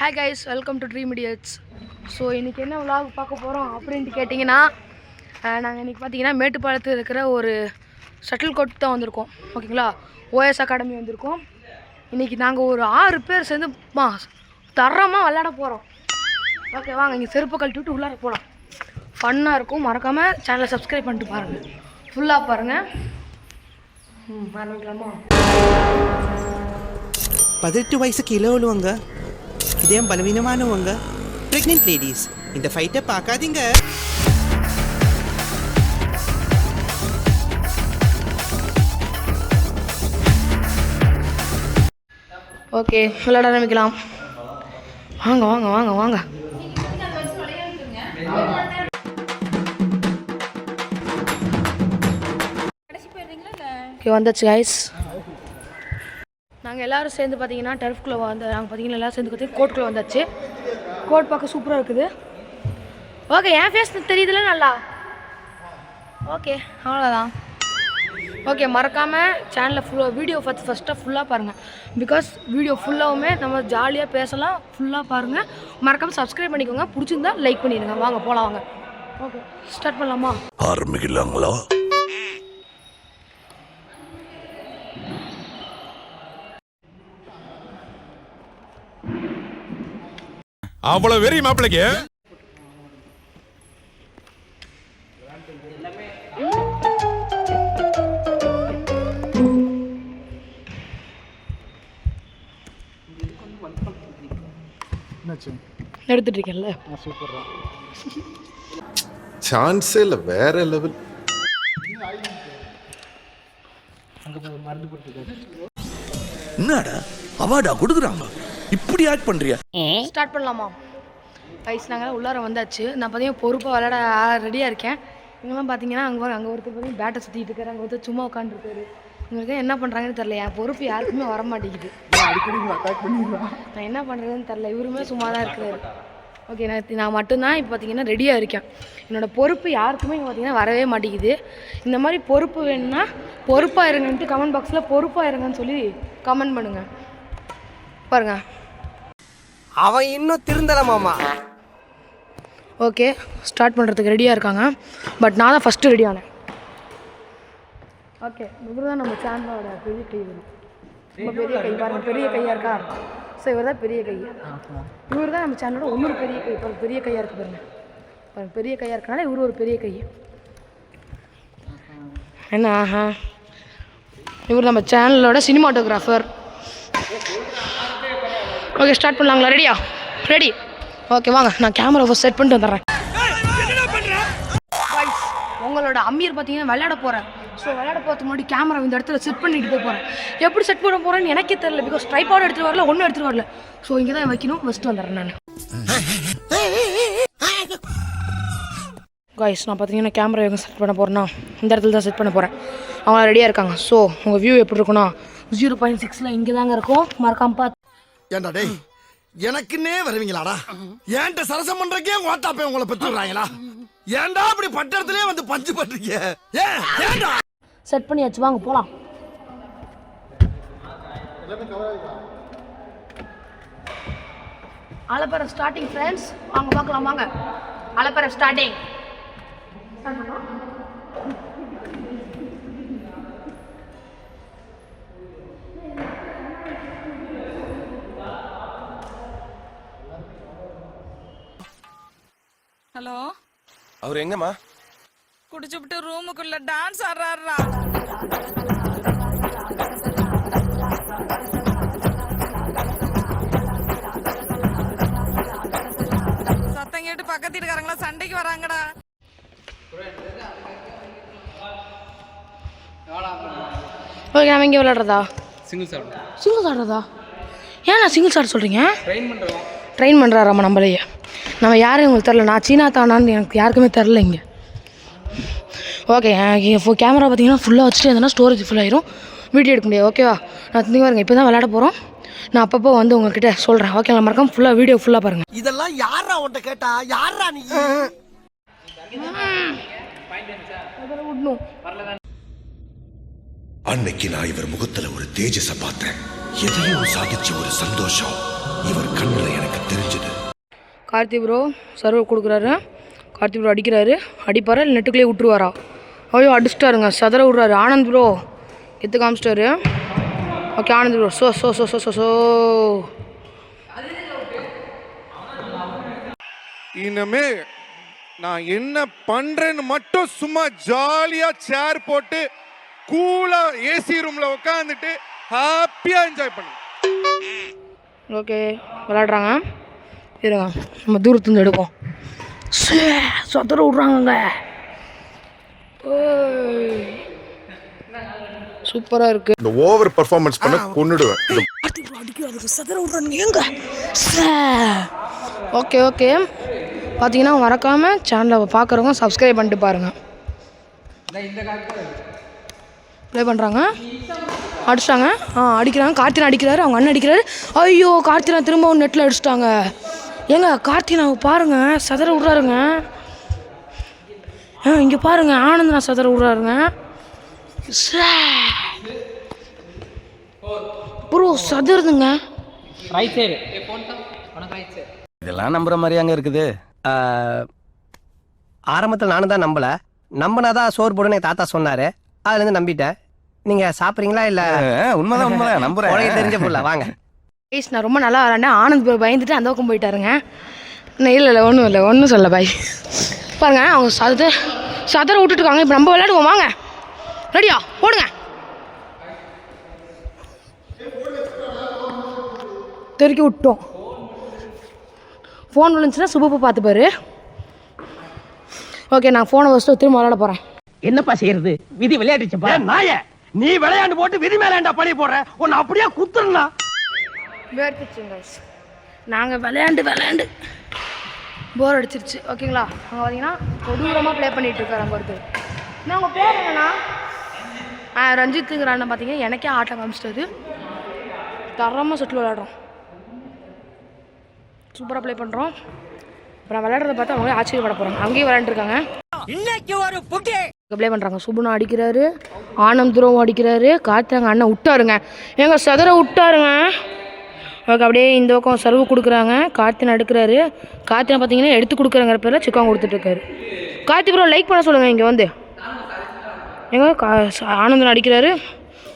Hi guys, welcome to Dream Idiots. So இன்னைக்கு என்ன vlog பார்க்க போறோம் அப்படினு கேட்டிங்கனா நாங்க இன்னைக்கு பாத்தீங்கன்னா மேட்டுப்பாளையத்துல இருக்கிற ஒரு ஷட்டில் கோர்ட் தான் வந்திருக்கோம். ஓகேங்களா? OS அகாடமி வந்திருக்கோம். இன்னைக்கு நாங்க ஒரு 6 பேர் சேர்ந்து தரமா விளையாட போறோம். ஓகே வாங்க இங்க செருப்பு கழட்டி விட்டு உள்ளார போலாம். ஃபன்னா இருக்கும். மறக்காம சேனலை சப்ஸ்கிரைப் பண்ணிட்டு பாருங்க. ஃபுல்லா பாருங்க. ஆரம்பிக்கலாமா? 18 வயசுக்கு கீழே உள்ளவங்க, இதயம் பலவீனமானவங்க, பிரெக்னென்ட் லேடிஸ் இந்த ஃபைட்டை பார்க்காதீங்க. ஓகே விளையாட ஆரம்பிக்கலாம். வாங்க வாங்க வாங்க வாங்க. ஓகே வந்தாச்சு கைஸ். நாங்கள் எல்லோரும் சேர்ந்து பார்த்தீங்கன்னா டர்ஃப்குள்ளே நாங்கள் பார்த்தீங்கன்னா எல்லோரும் சேர்ந்து கோர்ட்டுக்குள்ளே வந்தாச்சு. கோர்ட் பார்க்க சூப்பராக இருக்குது. ஓகே என் ஃபேஸ் தெரியுதுல நல்லா. ஓகே அவ்வளோதான். ஓகே மறக்காமல் சேனலில் வீடியோ ஃபஸ்ட்டாக ஃபுல்லாக பாருங்கள். பிகாஸ் வீடியோ ஃபுல்லாகவுமே நம்ம ஜாலியாக பேசலாம். ஃபுல்லாக பாருங்கள். மறக்காமல் சப்ஸ்கிரைப் பண்ணிக்கோங்க. பிடிச்சிருந்தா லைக் பண்ணிடுங்க. வாங்க போகலாம் வாங்க. ஓகே ஸ்டார்ட் பண்ணலாமா? ஆரம்பிக்கலாங்களா? அவ்வளவு வெறி மாப்பிளைக்கு. எடுத்துட்டு இருக்கேன்ல. சான்ஸே இல்ல, வேற லெவல். என்னடா அவார்டா கொடுக்குறாங்க, இப்படி ஆக்ட் பண்றியா? ஸ்டார்ட் பண்ணலாமா? கைஸ் நாங்கள் உள்ளார வந்தாச்சு. நான் பார்த்தீங்கன்னா பொறுப்பாக விளையாட ரெடியாக இருக்கேன். இவங்கெல்லாம் பார்த்தீங்கன்னா அங்கே ஒருத்தர் பார்த்தீங்கன்னா பேட்டை சுற்றிட்டு இருக்காரு. அங்கே ஒருத்தர் சும்மா உட்காந்துருக்காரு. உங்களுக்கு என்ன பண்ணுறாங்கன்னு தெரில. என் பொறுப்பு யாருக்குமே வர மாட்டேங்குது. நான் என்ன பண்ணுறதுன்னு தெரில. இவருமே சும்மா தான் இருக்கிறாரு. ஓகே நான் மட்டும்தான் இப்போ பார்த்தீங்கன்னா ரெடியாக இருக்கேன். என்னோடய பொறுப்பு யாருக்குமே இங்கே பார்த்தீங்கன்னா வரவே மாட்டேங்குது. இந்த மாதிரி பொறுப்பு வேணும்னா பொறுப்பாக இருங்கன்ட்டு கமெண்ட் பாக்ஸில் பொறுப்பாக இருங்கன்னு சொல்லி கமெண்ட் பண்ணுங்கள். பாருங்க அவன் இன்னும் திருந்தலமாமா. ஓகே ஸ்டார்ட் பண்ணுறதுக்கு ரெடியாக இருக்காங்க. பட் நான் தான் ஃபஸ்ட்டு ரெடி ஆனேன். ஓகே இவர் தான் நம்ம சேனலோட பெரிய கை. ரொம்ப பெரிய கை பாருங்கள். பெரிய கையாக இருக்கா? ஸோ இவர் தான் பெரிய கை. இவர் தான் நம்ம சேனலோட இன்னொரு பெரிய கை. பாருங்கள் பெரிய கையாக இருக்குது பாருங்கள். பாருங்கள் பெரிய கையாக இருக்கனால இவர் ஒரு பெரிய கை. என்ன ஆஹா, இவர் நம்ம சேனலோட சினிமாட்டோகிராஃபர். Okay start பண்ணலாங்களா? ரெடியா? ரெடி. ஓகே வாங்க நான் கேமரா செட் பண்ணிட்டு வந்துடுறேன். உங்களோட அமீர் பார்த்தீங்கன்னா விளையாட போகிறேன். ஸோ விளையாட போகிறதுக்கு முன்னாடி கேமரா இந்த இடத்துல செட் பண்ணிட்டு போகிறேன். எப்படி செட் பண்ண போகிறேன்னு எனக்கே தெரியல. பிகாஸ் ட்ரைபாட் எடுத்துகிட்டு வரல, ஒன்றும் எடுத்துகிட்டு வரல. ஸோ இங்கே தான் வைக்கணும். ஃபஸ்ட்டு வந்துடுறேன் நான். காய்ஸ் நான் பார்த்தீங்கன்னா கேமரா எங்கே செட் பண்ண போகிறேன்னா இந்த இடத்துல தான் செட் பண்ண போகிறேன். அவங்க ரெடியாக இருக்காங்க. ஸோ உங்கள் வியூ எப்படி இருக்குன்னா 0.6 இங்கே தாங்க இருக்கும். மறக்காம பார்த்து. ஏண்டா டேய், எனக்குன்னே வருவீங்களாடா? ஏன்ட்ட சரசம் பண்றக்கே ஓட்டாப்பே உங்களை பெற்றுறாங்களா? ஏன்டா அப்படி பட்டறதுலயே வந்து பஞ்சு பண்றீங்க? ஏன்டா? செட் பண்ணியாச்சு வாங்க போலாம். அலப்பற ஸ்டார்டிங் ஃப்ரெண்ட்ஸ். வாங்க பார்க்கலாம் வாங்க. அலப்பற ஸ்டார்டிங். ஹலோ, அவர் எங்கம்மா? குடிச்சுட்டு ரூமுக்குள்ள டான்ஸ் ஆடுறாரா? சத்தம் கேட்டு பக்கத்து வீட்டுக்காரங்களா சண்டைக்கு வராங்கடா. ஓகே நம்ம இங்கே விளையாடுறதா? சிங்கிள்ஸ் ஆடுறதா? ஏன் நான் சிங்கிள்ஸ் ஆட சொல்கிறீங்க? ட்ரெயின் பண்ணுறாராம்மா நம்மளையே. நம்ம யாரும் உங்களுக்கு தெரில. நான் சீனா தானான்னு எனக்கு யாருக்குமே தெரில இங்கே. ஓகே கேமரா பார்த்தீங்கன்னா ஃபுல்லாக வச்சுட்டு இருந்தேன்னா ஸ்டோரேஜ் ஃபுல் ஆயிரும். வீடியோ எடுக்க முடியாது. ஓகேவா? நான் திங்க பாருங்க இப்போ தான் விளையாட போகிறோம். நான் அப்பப்போ வந்து உங்ககிட்ட சொல்கிறேன். ஓகே நான் மறக்காம ஃபுல்லாக வீடியோ ஃபுல்லாக பாருங்கள். இதெல்லாம் யாரா உன்ட்ட கேட்டா? யாரா நீ? அன்னைக்கு நான் இவர் முகத்துல ஒரு தேஜஸ பார்த்தேன். எதையும் சாதிச்ச ஒரு சந்தோஷம் இவர் கண்ணுல எனக்கு தெரியும். கார்த்தி ப்ரோ சர்வ் கொடுக்குறாரு. கார்த்தி ப்ரோ அடிக்கிறாரு. அடிப்பாரா இல்லை நெட்டுக்குள்ளேயே விட்டுருவாரா? ஐயோ அடிச்சிட்டாருங்க, சதற விட்றாரு. ஆனந்த் ப்ரோ எத்து காமிச்சிட்டாரு. Okay Anand bro so so so so so so இனிமே நான் என்ன பண்றேன்னு மட்டும் சும்மா ஜாலியா சேர் போட்டு கூலா ஏசி ரூம்ல உட்காந்துட்டு ஹாப்பியா என்ஜாய் பண்ணு. ஓகே விளாட்றாங்க. இருங்க நம்ம தூரத்துலேருந்து எடுப்போம். சதற விட்றாங்கங்க. சூப்பராக இருக்குது. இந்த ஓவர் பெர்ஃபார்மன்ஸ் பண்ண கொன்னுடுவேன். அடிக்கிறாரு, சதற விட்றாங்க ஏங்க. ஓகே ஓகே பார்த்தீங்கன்னா மறக்காமல் சேனலை பார்க்குறவங்க சப்ஸ்கிரைப் பண்ணிட்டு பாருங்கள். ப்ளே பண்ணுறாங்க, அடிச்சிட்டாங்க. அடிக்கிறாங்க. கார்த்தினா அடிக்கிறாரு, அவங்க அண்ணன் அடிக்கிறாரு. ஐயோ கார்த்தினா திரும்பவும் நெட்டில் அடிச்சிட்டாங்க. ஏங்க கார்த்தினாவை பாருங்கள் சதற விட்றாருங்க. இங்கே பாருங்கள் ஆனந்தனா சதற விட்றாருங்க. ப்ரோ சதறுதுங்க. இதெல்லாம் நம்புற மாதிரி அங்கே இருக்குது. ஆரம்பத்தில் நானும் தான் நம்பினாதான் சோறு போடுன்னு என் தாத்தா சொன்னார். அதுலேருந்து நம்பிட்டேன். நீங்கள் சாப்பிட்றீங்களா இல்லை? உண்மைதான் நம்புறேன். உலக தெரிஞ்ச போல வாங்க. ப்ளீஸ் நான் ரொம்ப நல்லா விளாண்டேன். ஆனந்த் ப்ரோ பயந்துட்டு அந்த பக்கம் போயிட்டாருங்க. இல்லை ஒன்றும் சொல்ல பாய். பாருங்க அவங்க சதற விட்டுட்டுருக்காங்க. இப்போ நம்ம விளையாடுவோம் வாங்க. ரெடியா போடுங்க. தெருக்கி விட்டோம். ஃபோன் விழுந்துச்சுன்னா சுபப்பை பார்த்துப்பாரு. ஓகே நான் ஃபோனை வச்சுட்டு திரும்ப விளையாட போகிறேன். என்னப்பா செய்யறது? விதி விளையாடுச்சுப்பா. நாய நீ விளையாண்டு போட்டு விதி மேலேண்டா பழி போடுற. உன்னை அப்படியே குத்துறா. வேர்த்துச்சுங்க. நாங்கள் விளையாண்டு போர் அடிச்சிருச்சு. ஓகேங்களா அங்கே பார்த்தீங்கன்னா கொடூரமாக ப்ளே பண்ணிகிட்டு இருக்காரு அங்கே ஒருத்தர். நான் உங்கள் பேர் என்னண்ணா? ரஞ்சித்துங்கிற அண்ணன் பார்த்தீங்கன்னா எனக்கே ஆட்டம் காமிச்சிட்டாரு. தரமாக சுற்றில் விளையாடுறோம். சூப்பராக ப்ளே பண்ணுறோம். இப்போ நான் விளையாடுறத பார்த்தா அவங்களே ஆச்சரியப்பட போகிறாங்க. அங்கேயும் விளையாண்டுருக்காங்க. ப்ளே பண்ணுறாங்க. சுபுனா அடிக்கிறாரு, ஆனந்த் ப்ரோவும் அடிக்கிறாரு. கார்த்தினாங்க அண்ணன் விட்டாருங்க. எங்க சதற விட்டாருங்க. ஓகே அப்படியே இந்த பக்கம் சர்வ் கொடுக்குறாங்க. கார்த்தினா எடுக்கிறாரு. கார்த்தினா பார்த்தீங்கன்னா எடுத்து கொடுக்குறங்கிற பேரில் சிக்கன் கொடுத்துட்ருக்காரு. கார்த்தி ப்ரோ லைக் பண்ண சொல்லுங்கள். இங்கே வந்து எங்க ஆனந்தன் அடிக்கிறாரு.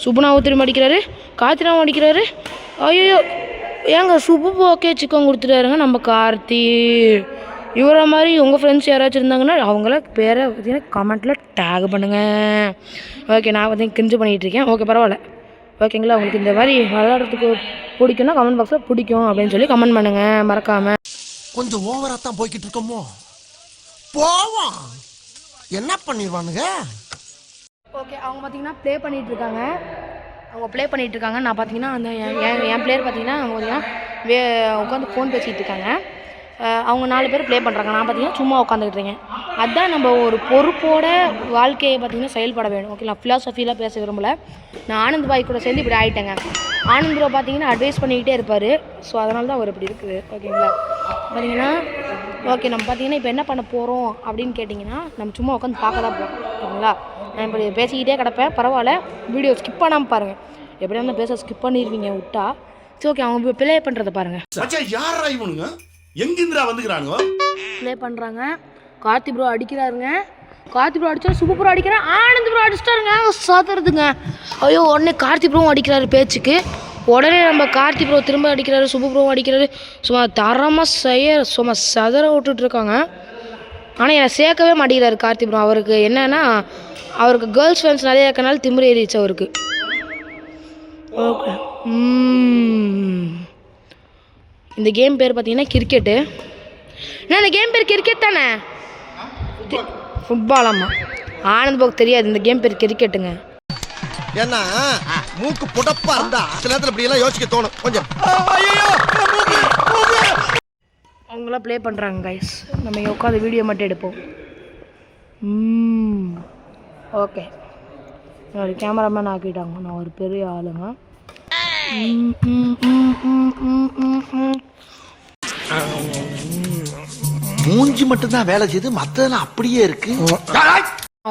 சுபுனாவும் திரும்ப அடிக்கிறாரு. கார்த்தினாவும் அடிக்கிறாரு. ஐயோ ஏங்க சுபு ஓகே சிக்கன் கொடுத்துட்டாருங்க. நம்ம கார்த்தி இவரை மாதிரி உங்கள் ஃப்ரெண்ட்ஸ் யாராச்சும் இருந்தாங்கன்னா அவங்கள பேரை பார்த்தீங்கன்னா கமெண்ட்டில் டேக் பண்ணுங்கள். ஓகே நான் பார்த்தீங்கன்னா கிரிஞ்சு பண்ணிகிட்ருக்கேன். ஓகே பரவாயில்ல. ஓகேங்களா உங்களுக்கு இந்த மாதிரி விளையாடுறதுக்கு பிடிக்கும்னா கமெண்ட் பாக்ஸில் பிடிக்கும் அப்படின்னு சொல்லி கமெண்ட் பண்ணுங்கள் மறக்காமல். கொஞ்சம் ஓவரா தான் போய்கிட்டு இருக்கோமோ. போவோம் என்ன பண்ணிடுவானுங்க. ஓகே அவங்க பார்த்தீங்கன்னா ப்ளே பண்ணிகிட்ருக்காங்க. நான் பார்த்தீங்கன்னா அந்த என் பிளேயர் பார்த்தீங்கன்னா அவங்க பார்த்தீங்கன்னா உட்காந்து ஃபோன் பேசிகிட்டு இருக்காங்க. அவங்க 4 பேர் ப்ளே பண்ணுறாங்க. நான் பார்த்தீங்கன்னா சும்மா உட்காந்துக்கிட்டு இருக்கேன். அதுதான் நம்ம ஒரு பொறுப்போட வாழ்க்கையை பார்த்தீங்கன்னா செயல்பட வேணும். ஓகேங்களா ஃபிலாசபிலாம் பேச விரும்பலை. நான் ஆனந்த் பாய் கூட சேர்ந்து இப்படி ஆகிட்டேங்க. ஆனந்த் ப்ரோ பார்த்தீங்கன்னா அட்வைஸ் பண்ணிக்கிட்டே இருப்பார். ஸோ அதனால தான் அவர் இப்படி இருக்குது. ஓகேங்களா பார்த்தீங்கன்னா ஓகே நம்ம பார்த்தீங்கன்னா இப்போ என்ன பண்ண போகிறோம் அப்படின்னு கேட்டிங்கன்னா நம்ம சும்மா உட்காந்து பார்க்க தான் போகிறோம். ஓகேங்களா நான் இப்படி பேசிக்கிட்டே கிடப்பேன். பரவாயில்ல வீடியோ ஸ்கிப் பண்ணாமல் பாருங்கள். எப்படியா இருந்தால் பேச ஸ்கிப் பண்ணிடுவீங்க விட்டா. சரி ஓகே அவங்க ப்ளே பண்ணுறதை பாருங்கள். யாரா இவனுங்க எங்கிருந்துடா வந்துக்கிறானுங்க? ப்ளே பண்ணுறாங்க. கார்த்தி ப்ரோ அடிக்கிறாருங்க. கார்த்தி ப்ரோ அடித்தா சுப ப்ரோ அடிக்கிறேன். ஆனந்த் ப்ரோ அடிச்சிட்டாருங்க. சாத்துறதுங்க. ஐயோ உடனே கார்த்தி ப்ரோவும் அடிக்கிறாரு பேச்சுக்கு. உடனே நம்ம கார்த்தி ப்ரோ திரும்ப அடிக்கிறாரு. சுப ப்ரோவும் அடிக்கிறாரு. சும்மா தரமாக சும்மா சதற விட்டுட்ருக்காங்க. ஆனால் என்னை சேர்க்கவே மாட்டேங்கிறாரு கார்த்தி ப்ரோ. அவருக்கு என்னன்னா அவருக்கு கேர்ள்ஸ் ஃப்ரெண்ட்ஸ் நிறைய இருக்கனால திமிரு ஏறிச்சு அவருக்கு. ஓகே இந்த கேம் பேர் பார்த்தீங்கன்னா கிரிக்கெட்டு. ஏன்னா இந்த கேம் பேர் கிரிக்கெட் தானே? ஃபுட்பாலாமா? ஆனந்த் பாக்கு தெரியாது. இந்த கேம் பேர் கிரிக்கெட்டுங்க. ஏன்னா மூக்கு புடப்பா இருந்தா சில நேரத்தில் இப்படி எல்லாம் யோசிக்க தோணும் கொஞ்சம். அவங்களாம் ப்ளே பண்ணுறாங்க கைஸ். நம்ம இங்கே உட்காந்து வீடியோ மட்டும் எடுப்போம். ஓகே ஒரு கேமராமேன் ஆக்கிட்டாங்க. நான் ஒரு பெரிய ஆளுங்க. மூஞ்சி மட்டும்தான் வேலை செய்து மற்றதெல்லாம் அப்படியே இருக்கு.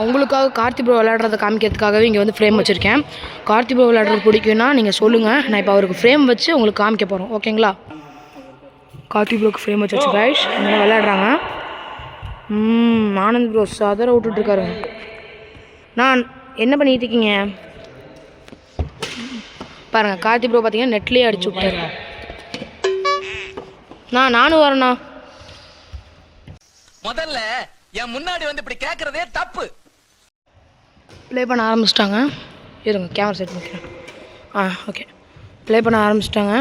அவங்களுக்காக கார்த்தி ப்ரோ விளையாடுறத காமிக்கிறதுக்காகவே இங்கே வந்து ஃப்ரேம் வச்சுருக்கேன். கார்த்தி ப்ரோ விளையாடுறது பிடிக்குன்னா நீங்கள் சொல்லுங்கள். நான் இப்போ அவருக்கு ஃப்ரேம் வச்சு உங்களுக்கு காமிக்க போகிறோம். ஓகேங்களா கார்த்தி ப்ரோக்கு ஃப்ரேம் வச்சாச்சு கைஸ். நல்லா விளையாடுறாங்க. ஆனந்த் ப்ரோ சதற விட்டுட்ருக்காருங்க. நான் என்ன பண்ணிட்டு இருக்கீங்க பாருங்க. கார்த்தி ப்ரோ பார்த்தீங்கன்னா நெட்லேயே அடிச்சு விட்டாரு. நானும் வரேண்ணா. முதல்ல என் முன்னாடி வந்து இப்படி கேக்குறதே தப்பு. ப்ளே பண்ண ஆரம்பிச்சிட்டாங்க. இருங்க கேமரா செட் பண்ணிக்கிறேன். ஓகே ப்ளே பண்ண ஆரம்பிச்சிட்டாங்க.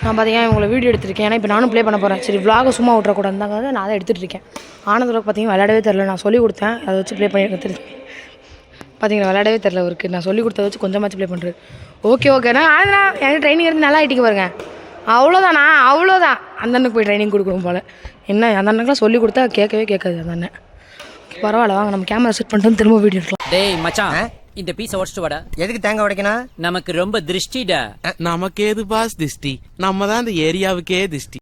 நான் பார்த்தீங்கன்னா இவங்களை வீடியோ எடுத்திருக்கேன். ஏன்னா இப்போ நானும் ப்ளே பண்ண போகிறேன். சரி vlog சும்மா விட்றக்கூடாதுந்தாங்க நான் அதை எடுத்துகிட்டு இருக்கேன். ஆனந்தோட பார்த்தீங்கன்னா விளையாடவே தெரில. நான் சொல்லி கொடுத்தேன், அதை வச்சு ப்ளே பண்ணி எடுத்துருக்கேன். பார்த்தீங்கன்னா விளையாடவே தெரில அவருக்கு. நான் சொல்லி கொடுத்ததை வச்சு கொஞ்சமாச்சு ப்ளே பண்ணுறது. ஓகேண்ணா. ஆனா எனக்கு ட்ரைனிங் இருந்து நல்லா ஆகிட்டிங்க பாருங்க. அவ்வளோதாண்ணா, அவ்வளோதான். அந்த அண்ணனுக்கு போய் ட்ரைனிங் கொடுக்கணும் போல். என்ன அந்த அண்ணனுக்குலாம் சொல்லி கொடுத்தா கேட்கவே கேட்காது அந்த அண்ணன். பரவாயில்ல வாங்க நம்ம கேமரா செட் பண்ணிட்டு திரும்ப வீடியோ எடுக்கலாம். டேய் மச்சான், இந்த பீஸை உடைச்சிட்டு வாடா. எதுக்கு தேங்காய் உடைக்கணும்? நமக்கு ரொம்ப திருஷ்டிடா. நமக்கு ஏது பாஸ் திஷ்டி, நம்ம தான் இந்த ஏரியாவுக்கே திஷ்டி.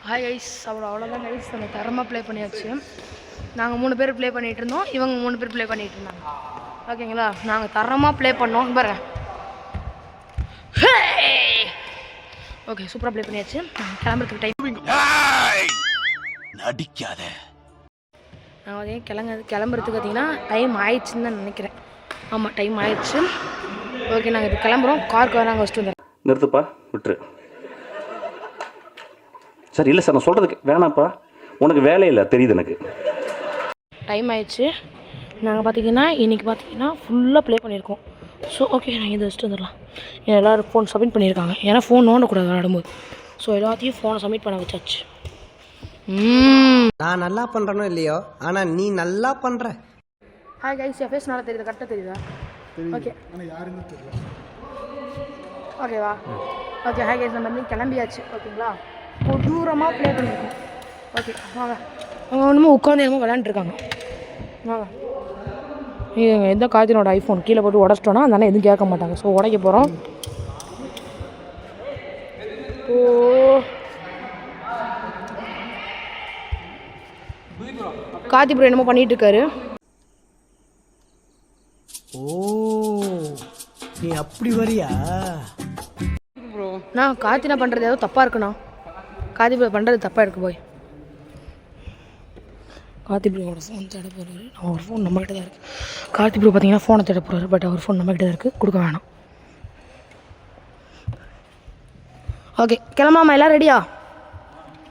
ஹாய் கைஸ், அவ்வளோதான் கைஸ். நம்ம தரமாக ப்ளே பண்ணியாச்சு. நாங்கள் 3 பேர் ப்ளே பண்ணிகிட்டு இருந்தோம், இவங்க 3 பேர் ப்ளே பண்ணிகிட்டு இருந்தாங்க. ஓகேங்களா, நாங்கள் தரமாக ப்ளே பண்ணோம் பாருங்க. ஓகே சூப்பராக ப்ளே பண்ணியாச்சு. கிளம்புறதுக்கு டைம் நடிக்காத. நான் அதே கிளம்புறதுக்கு பார்த்தீங்கன்னா டைம் ஆயிடுச்சுன்னு தான் நினைக்கிறேன். ஆமாம் டைம் ஆயிடுச்சு. ஓகே நாங்கள் இப்போ கிளம்புறோம். காருக்கு நாங்கள் வச்சுட்டு வந்துடுறோம். நிறுத்துப்பா, விட்டுரு. சரி இல்லை சார், நான் சொல்கிறதுக்கு வேணாப்பா, உனக்கு வேலை இல்லை தெரியுது எனக்கு. டைம் ஆயிடுச்சு. நாங்கள் பார்த்தீங்கன்னா இன்றைக்கி பார்த்தீங்கன்னா ஃபுல்லாக ப்ளே பண்ணியிருக்கோம். ஸோ ஓகே நாங்கள் இதை வச்சுட்டு வந்துடலாம். எல்லோரும் ஃபோன் சப்மிட் பண்ணியிருக்காங்க. ஏன்னா ஃபோன் நோண்டக்கூடாது விளையாடும்போது. ஸோ எல்லாத்தையும் ஃபோனை சப்மிட் பண்ண வச்சாச்சு. நான் நல்லா பண்றேனோ இல்லையோ, ஆனா நீ நல்லா பண்ற. ஹாய் கைஸ், என் ஃபேஸ் நல்லா தெரியுதா? கரெக்டாக தெரியுதா? ஓகே ஓகேவா? ஓகே ஹாய் கைஸ், நம்ம வந்து கிளம்பியாச்சு. ஓகேங்களா, கொடூரமாக ப்ளே பண்ணியிருக்கோம். ஓகே வாங்க. அவங்க ஒன்றுமே உட்காந்து என்னமோ விளையாண்டுருக்காங்க. வாங்க. இது எந்த கார்த்தினோட ஐஃபோன் கீழே போட்டு உடச்சிட்டோன்னா அதனால எதுவும் கேட்க மாட்டாங்க. ஸோ உடைக்க போகிறோம். கார்த்தி ப்ரோ என்னமோ பண்ணிட்டு இருக்காரு. நீ அப்படி வரியா? நான் கார்த்தினா பண்ணுறது ஏதோ தப்பாக இருக்குண்ணா. கார்த்தி ப்ரோ பண்ணுறது தப்பாக இருக்கு போய். கார்த்தி ப்ரோவோட ஃபோன் தேட போகிறாரு. அவர் ஃபோன் நம்மகிட்ட தான் இருக்குது. கார்த்தி ப்ரோ பார்த்தீங்கன்னா ஃபோனை தேட போகிறாரு. பட் அவர் ஃபோன் நம்மகிட்ட தான் இருக்குது, கொடுக்க வேணாம். ஓகே கிளம்பாமா, எல்லாம் ரெடியா?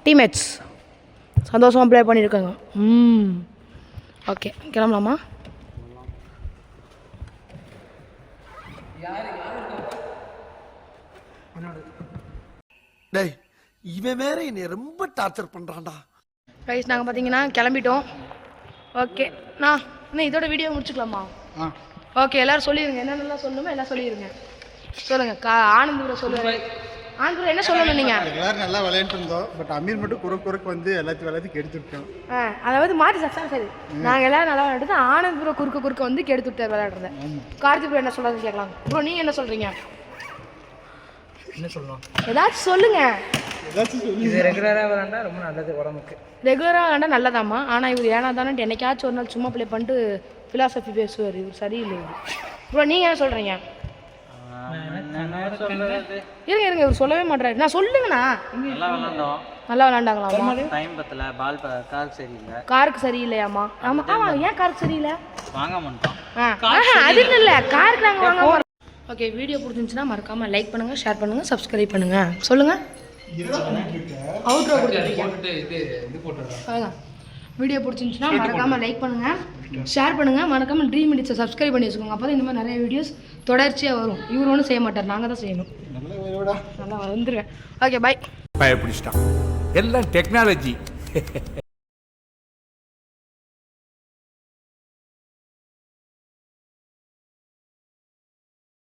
டீம்மேட்ஸ் சந்தோஷமாக ப்ளே பண்ணியிருக்காங்க. ஓகே கிளம்பலாமா? டேய் இவன் வேற என்னை ரொம்ப டார்ச்சர் பண்றான்டா. ரைஸ் நாங்கள் பார்த்தீங்கன்னா கிளம்பிட்டோம். ஓகே நான் இன்னும் இதோட வீடியோ முடிச்சுக்கலாமா? ஓகே எல்லோரும் சொல்லிடுங்க, என்னென்னலாம் சொல்லணுமோ எல்லாம் சொல்லிடுங்க. சொல்லுங்கள். ஆனந்த் ப்ரோ சொல்லுவார். ஆனந்த் ப்ரோ என்ன சொல்லணும்? நீங்கள் எல்லாரும் நல்லா விளையாண்டு இருந்தோம். பட் அமீர் மட்டும் குறுக்கு வந்து எல்லாத்தையும் கெடுத்துட்டோம். அதாவது மாற்றி சரி நாங்கள் எல்லாரும் நல்லா விளையாடுறது. ஆனந்த் ப்ரோ குறுக்க வந்து கெடுத்து விட்டார் விளையாடுறத. கார்த்தி ப்ரோ என்ன சொல்கிறது கேட்கலாம். ப்ரோ நீங்கள் என்ன சொல்கிறீங்க? என்ன சொல்லணும்? ஏதாச்சும் சொல்லுங்க. இது ரெகுலராக விளையாண்டா ரொம்ப நல்லது உடம்புக்கு. ரெகுலராக விளையாண்டா நல்லதாம்மா. ஆனால் இவர் ஏன்னா தானே என்னைக்காச்சும் ஒரு நாள் சும்மா ப்ளே பண்ணிட்டு ஃபிலாசபி பேசுவார். இவர் சரியில்லை இவர். ப்ரோ நீங்கள் என்ன சொல்கிறீங்க? இருங்க இவர் சொல்லவே மாட்டாரு. நான் சொல்லுங்கண்ணா. நல்லா விளையாண்டாங்களாம்மா. டைம் பத்தல, பால் காருக்கு சரியில்லை. காருக்கு சரியில்லையாம்மா? ஆமாம் ஏன் காருக்கு சரியில்லை? வாங்க மாட்டோம். அது இல்லை, காருக்கு நாங்கள் வாங்க. ஓகே வீடியோ பிடிச்சிருந்துச்சுன்னா மறக்காமல் லைக் பண்ணுங்கள், ஷேர் பண்ணுங்கள், சப்ஸ்கிரைப் பண்ணுங்கள். சொல்லுங்கள். அவுட்ரோ கொடுத்துருக்கீங்க. வீடியோ பிடிச்சிருந்துச்சுன்னா மறக்காமல் லைக் பண்ணுங்கள், ஷேர் பண்ணுங்கள், மறக்காமல் ட்ரீம் இடிச்சை சப்ஸ்கிரைப் பண்ணி வச்சுக்கோங்க. அப்போ தான் இந்த மாதிரி நிறைய வீடியோஸ் தொடர்ச்சியாக வரும். இவர் ஒன்றும் செய்ய மாட்டார், நாங்கள் தான் செய்யணும். நல்லா வந்துடுவேன். Okay bye. பயப்பிடிச்சிட்டான். எல்லாம் டெக்னாலஜி.